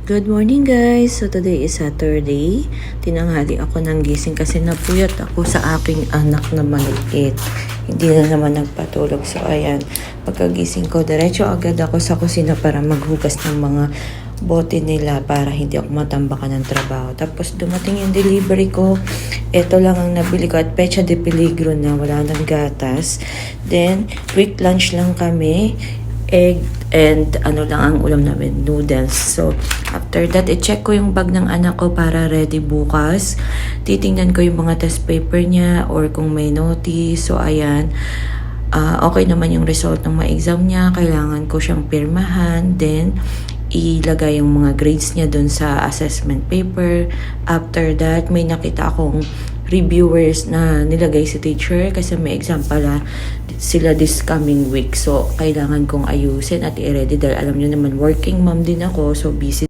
Good morning guys! So today is Saturday. Tinanghali ako ng gising kasi napuyat ako sa aking anak na maliit. Hindi na naman nagpatulog. So ayan, pagkagising ko, diretso agad ako sa kusina para maghugas ng mga bote nila para hindi ako matambakan ng trabaho. Tapos dumating yung delivery ko. Ito lang ang nabili ko at pecha de peligro na wala ng gatas. Then, quick lunch lang kami. Egg and ano lang ang ulam namin, noodles. So, after that, i-check ko yung bag ng anak ko para ready bukas. Titingnan ko yung mga test paper niya or kung may notice. So, ayan. Okay naman yung result ng mga exam niya. Kailangan ko siyang pirmahan. Then, ilagay yung mga grades niya dun sa assessment paper. After that, may nakita akong reviewers na nilagay si teacher kasi may exam pala sila this coming week. So, kailangan kong ayusin at i-ready dahil alam nyo naman, working mom din ako. So, busy